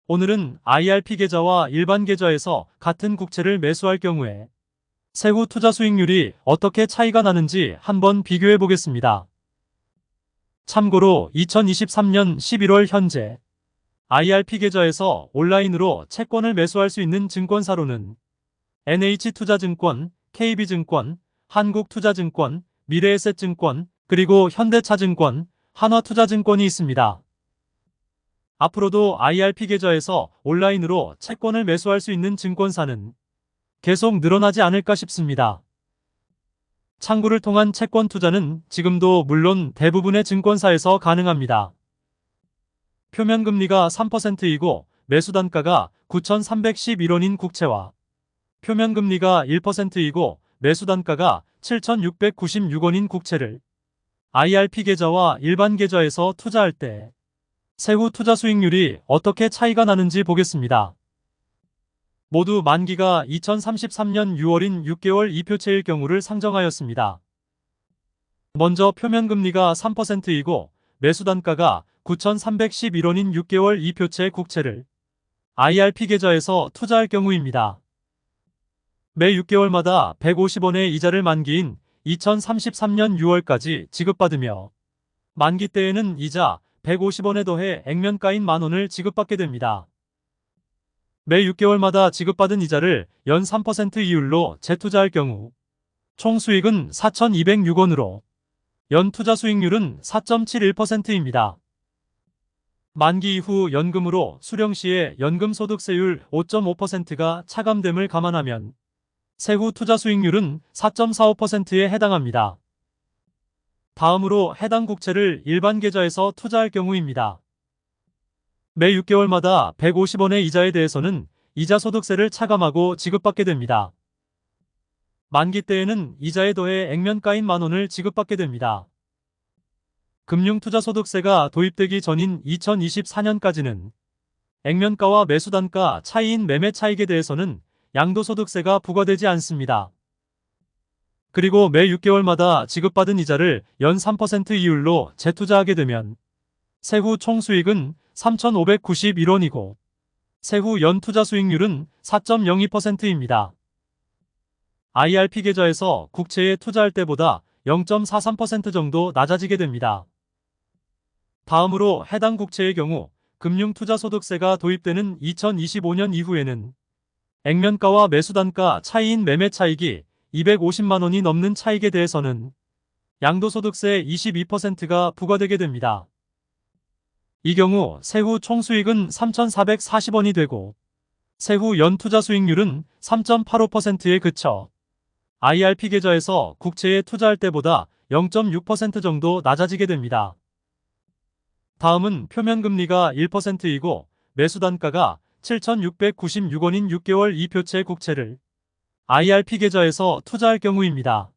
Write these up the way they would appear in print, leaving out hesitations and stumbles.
오늘은 IRP 계좌와 일반 계좌에서 같은 국채를 매수할 경우에 세후 투자 수익률이 어떻게 차이가 나는지 한번 비교해 보겠습니다. 참고로 2023년 11월 현재 IRP 계좌에서 온라인으로 채권을 매수할 수 있는 증권사로는 NH투자증권, KB증권, 한국투자증권, 미래에셋증권, 그리고 현대차증권, 한화투자증권이 있습니다. 앞으로도 IRP 계좌에서 온라인으로 채권을 매수할 수 있는 증권사는 계속 늘어나지 않을까 싶습니다. 창구를 통한 채권 투자는 지금도 물론 대부분의 증권사에서 가능합니다. 표면금리가 3%이고 매수단가가 9,311원인 국채와 표면금리가 1%이고 매수단가가 7,696원인 국채를 IRP 계좌와 일반 계좌에서 투자할 때 세후 투자 수익률이 어떻게 차이가 나는지 보겠습니다. 모두 만기가 2033년 6월인 6개월 2표채일 경우를 상정하였습니다. 먼저 표면금리가 3%이고 매수단가가 9,311원인 6개월 2표채 국채를 IRP 계좌에서 투자할 경우입니다. 매 6개월마다 150원의 이자를 만기인 2033년 6월까지 지급받으며 만기 때에는 이자 150원에 더해 액면가인 만원을 지급받게 됩니다. 매 6개월마다 지급받은 이자를 연 3% 이율로 재투자할 경우 총 수익은 4,206원으로 연 투자 수익률은 4.71%입니다. 만기 이후 연금으로 수령 시에 연금소득세율 5.5%가 차감됨을 감안하면 세후 투자 수익률은 4.45%에 해당합니다. 다음으로 해당 국채를 일반 계좌에서 투자할 경우입니다. 매 6개월마다 150원의 이자에 대해서는 이자소득세를 차감하고 지급받게 됩니다. 만기 때에는 이자에 더해 액면가인 만원을 지급받게 됩니다. 금융투자소득세가 도입되기 전인 2024년까지는 액면가와 매수단가 차이인 매매차익에 대해서는 양도소득세가 부과되지 않습니다. 그리고 매 6개월마다 지급받은 이자를 연 3% 이율로 재투자하게 되면 세후 총수익은 3,591원이고 세후 연투자 수익률은 4.02%입니다. IRP 계좌에서 국채에 투자할 때보다 0.43% 정도 낮아지게 됩니다. 다음으로 해당 국채의 경우 금융투자소득세가 도입되는 2025년 이후에는 액면가와 매수단가 차이인 매매차익이 250만원이 넘는 차익에 대해서는 양도소득세 22%가 부과되게 됩니다. 이 경우 세후 총수익은 3,440원이 되고 세후 연투자 수익률은 3.85%에 그쳐 IRP 계좌에서 국채에 투자할 때보다 0.6% 정도 낮아지게 됩니다. 다음은 표면금리가 1%이고 매수단가가 7,696원인 6개월 2표채 국채를 IRP 계좌에서 투자할 경우입니다.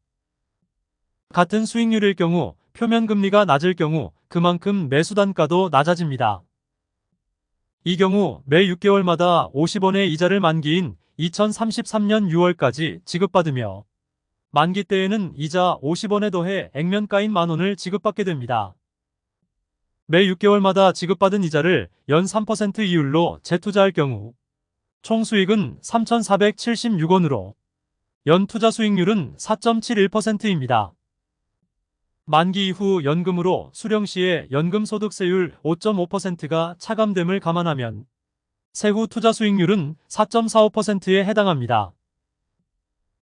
같은 수익률일 경우 표면금리가 낮을 경우 그만큼 매수단가도 낮아집니다. 이 경우 매 6개월마다 50원의 이자를 만기인 2033년 6월까지 지급받으며 만기 때에는 이자 50원에 더해 액면가인 만원을 지급받게 됩니다. 매 6개월마다 지급받은 이자를 연 3% 이율로 재투자할 경우 총 수익은 3,476원으로 연 투자 수익률은 4.71%입니다. 만기 이후 연금으로 수령 시에 연금소득세율 5.5%가 차감됨을 감안하면 세후 투자 수익률은 4.45%에 해당합니다.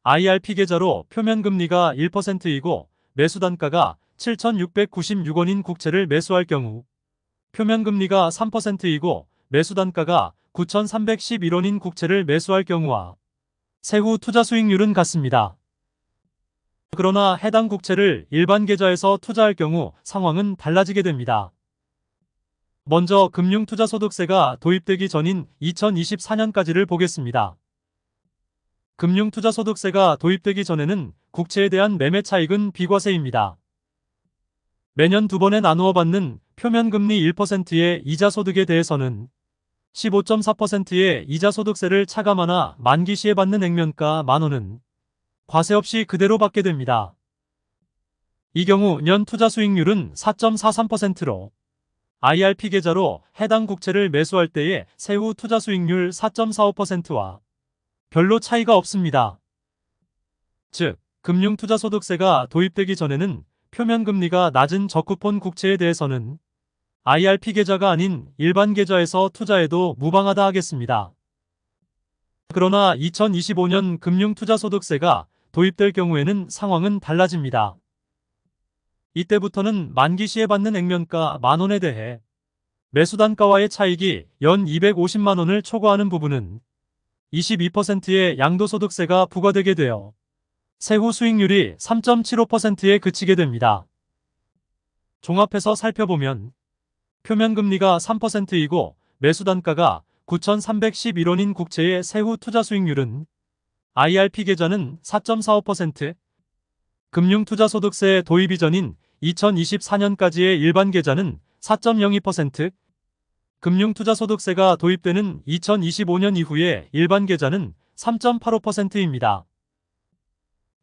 IRP 계좌로 표면금리가 1%이고 매수단가가 7,696원인 국채를 매수할 경우 표면금리가 3%이고 매수단가가 9,311원인 국채를 매수할 경우와 세후 투자 수익률은 같습니다. 그러나 해당 국채를 일반 계좌에서 투자할 경우 상황은 달라지게 됩니다. 먼저 금융투자소득세가 도입되기 전인 2024년까지를 보겠습니다. 금융투자소득세가 도입되기 전에는 국채에 대한 매매차익은 비과세입니다. 매년 2번에 나누어 받는 표면금리 1%의 이자소득에 대해서는 15.4%의 이자소득세를 차감하나 만기 시에 받는 액면가 만원은 과세 없이 그대로 받게 됩니다. 이 경우 년 투자 수익률은 4.43%로 IRP 계좌로 해당 국채를 매수할 때의 세후 투자 수익률 4.45%와 별로 차이가 없습니다. 즉, 금융투자소득세가 도입되기 전에는 표면금리가 낮은 저쿠폰 국채에 대해서는 IRP 계좌가 아닌 일반 계좌에서 투자해도 무방하다 하겠습니다. 그러나 2025년 금융투자소득세가 도입될 경우에는 상황은 달라집니다. 이때부터는 만기 시에 받는 액면가 만원에 대해 매수단가와의 차익이 연 250만원을 초과하는 부분은 22%의 양도소득세가 부과되게 되어 세후 수익률이 3.75%에 그치게 됩니다. 종합해서 살펴보면 표면금리가 3%이고 매수단가가 9,311원인 국채의 세후 투자 수익률은 IRP 계좌는 4.45%, 금융투자소득세 도입 이전인 2024년까지의 일반 계좌는 4.02%, 금융투자소득세가 도입되는 2025년 이후의 일반 계좌는 3.85%입니다.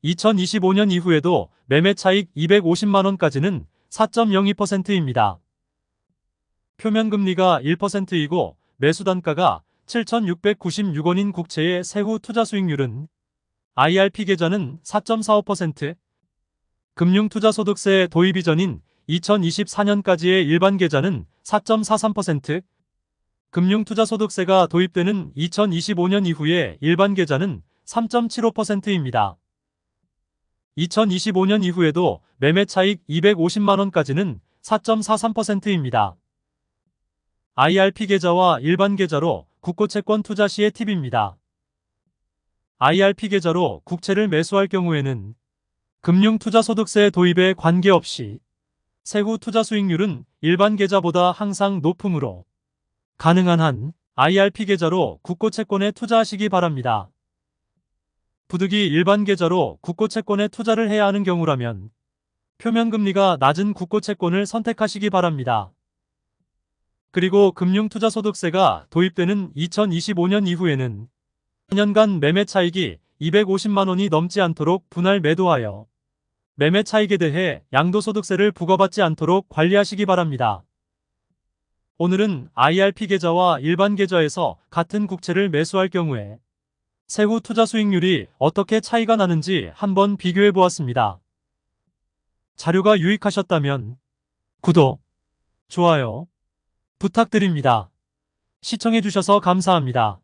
2025년 이후에도 매매차익 250만원까지는 4.02%입니다. 표면금리가 1%이고 매수단가가 7,696원인 국채의 세후 투자 수익률은 IRP 계좌는 4.45%, 금융투자소득세 도입 이전인 2024년까지의 일반 계좌는 4.43%, 금융투자소득세가 도입되는 2025년 이후의 일반 계좌는 3.75%입니다. 2025년 이후에도 매매차익 250만원까지는 4.43%입니다. IRP 계좌와 일반 계좌로 국고채권 투자 시의 팁입니다. IRP 계좌로 국채를 매수할 경우에는 금융투자소득세 도입에 관계없이 세후 투자 수익률은 일반 계좌보다 항상 높으므로 가능한 한 IRP 계좌로 국고채권에 투자하시기 바랍니다. 부득이 일반 계좌로 국고채권에 투자를 해야 하는 경우라면 표면금리가 낮은 국고채권을 선택하시기 바랍니다. 그리고 금융투자소득세가 도입되는 2025년 이후에는 4년간 매매차익이 250만원이 넘지 않도록 분할 매도하여 매매차익에 대해 양도소득세를 부과받지 않도록 관리하시기 바랍니다. 오늘은 IRP 계좌와 일반 계좌에서 같은 국채를 매수할 경우에 세후 투자 수익률이 어떻게 차이가 나는지 한번 비교해 보았습니다. 자료가 유익하셨다면 구독, 좋아요 부탁드립니다. 시청해 주셔서 감사합니다.